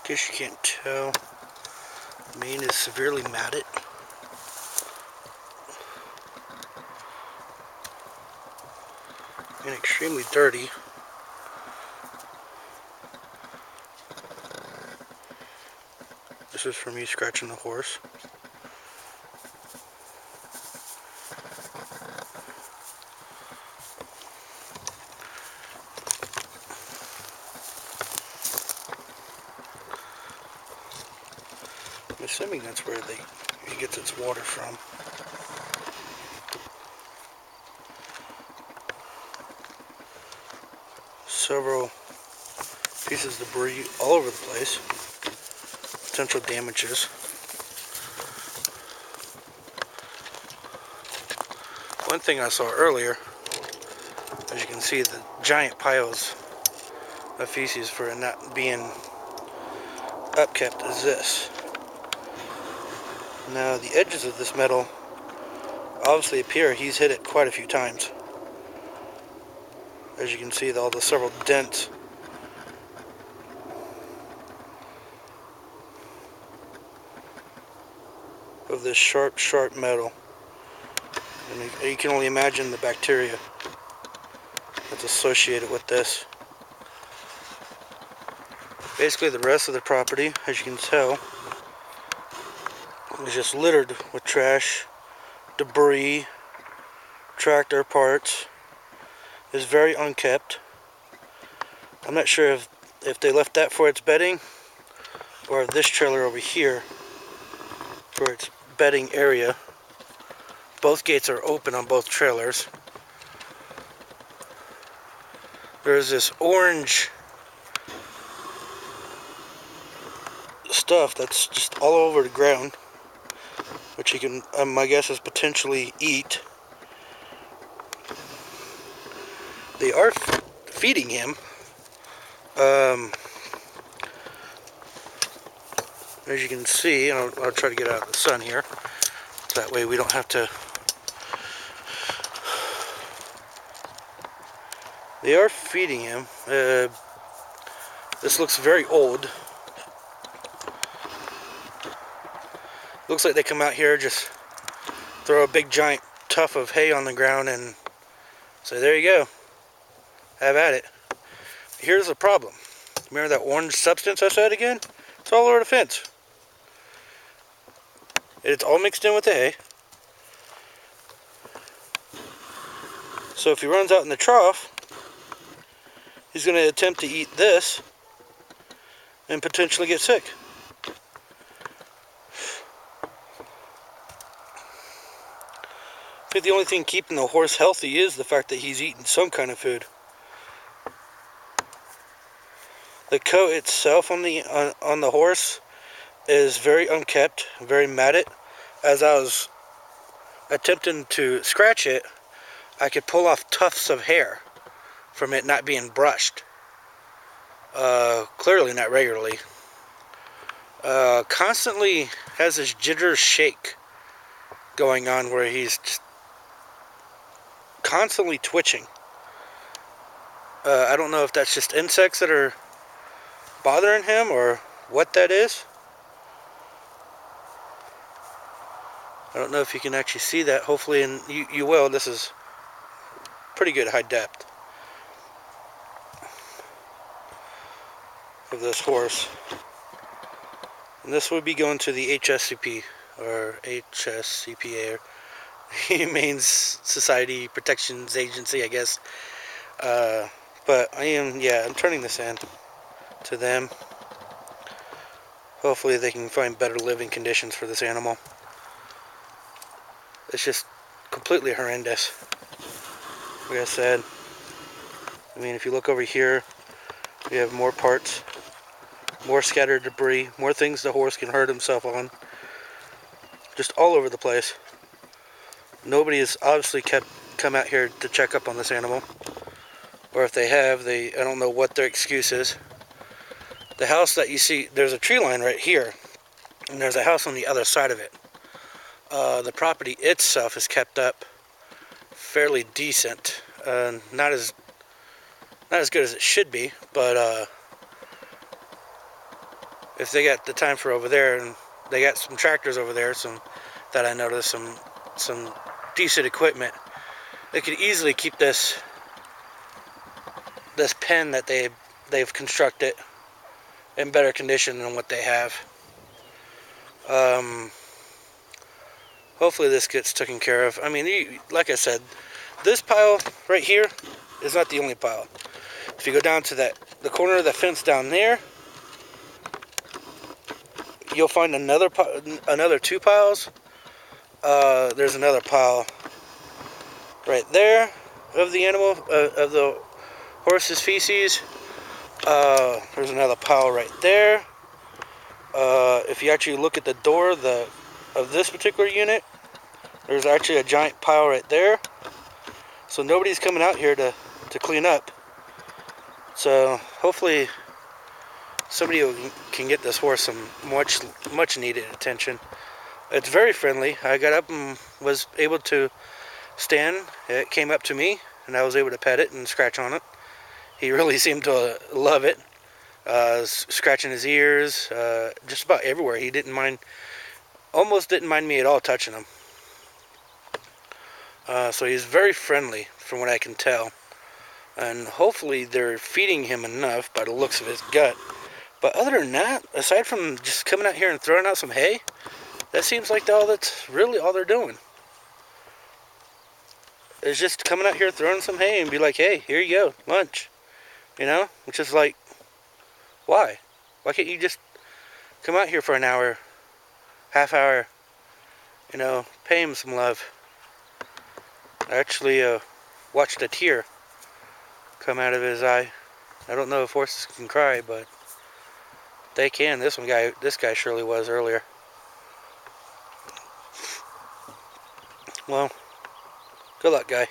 Guess you can't tell, the mane is severely matted. And extremely dirty. This is from me scratching the horse. I'm assuming that's where it gets its water from. Several pieces of debris all over the place. Potential damages. One thing I saw earlier, as you can see, the giant piles of feces for it not being upkept is this. Now the edges of this metal obviously appear he's hit it quite a few times. As you can see, all the several dents of this sharp metal. And you can only imagine the bacteria that's associated with this. Basically, the rest of the property, as you can tell, is just littered with trash, debris, tractor parts. It's very unkept. I'm not sure if they left that for its bedding, or this trailer over here for its bedding area. Both gates are open on both trailers. There's this orange stuff that's just all over the ground, which you can, my guess is potentially eat. They are feeding him. As you can see, and I'll try to get out of the sun here, so that way we don't have to. They are feeding him. This looks very old. Looks like they come out here, just throw a big giant tuft of hay on the ground and say, there you go, have at it. Here's the problem. Remember that orange substance I said again? It's all over the fence. It's all mixed in with the hay. So if he runs out in the trough, he's going to attempt to eat this and potentially get sick. I think the only thing keeping the horse healthy is the fact that he's eating some kind of food. The coat itself on the horse is very unkept, very matted. As I was attempting to scratch it, I could pull off tufts of hair from it not being brushed. Clearly not regularly. Constantly has this jitter shake going on where he's just constantly twitching. I don't know if that's just insects that are bothering him or what that is. I don't know if you can actually see that. Hopefully, and you will. This is pretty good high depth of this horse. And this would be going to the HSCP, or HSCPA, or Humane Society Protections Agency, I guess. But I'm turning this in to them. Hopefully they can find better living conditions for this animal. It's just completely horrendous. Like I said, I mean, if you look over here, we have more parts, more scattered debris, more things the horse can hurt himself on. Just all over the place. Nobody has obviously come out here to check up on this animal. Or if they have, I don't know what their excuse is. The house that you see, there's a tree line right here, and there's a house on the other side of it. The property itself is kept up fairly decent. Not as good as it should be, but if they got the time for over there, and they got some tractors over there, that I noticed, some decent equipment, they could easily keep this pen that they've constructed in better condition than what they have. Hopefully this gets taken care of. I mean, like I said, this pile right here is not the only pile. If you go down to the corner of the fence down there, you'll find another 2 piles. There's another pile right there of the animal, of the horse's feces. There's another pile right there. If you actually look at the door of this particular unit, there's actually a giant pile right there. So nobody's coming out here to clean up. So hopefully somebody can get this horse some much needed attention. It's very friendly. I got up and was able to stand. It came up to me, and I was able to pet it and scratch on it. He really seemed to love it. Scratching his ears, just about everywhere. He almost didn't mind me at all touching him. So he's very friendly from what I can tell. And hopefully they're feeding him enough by the looks of his gut. But other than that, aside from just coming out here and throwing out some hay, that seems like that's really all they're doing. It's just coming out here, throwing some hay, and be like, hey, here you go, lunch. You know? Which is like, why? Why can't you just come out here for an hour, half hour, pay him some love? I actually watched a tear come out of his eye. I don't know if horses can cry, but they can. This guy surely was earlier. Well, good luck, guy.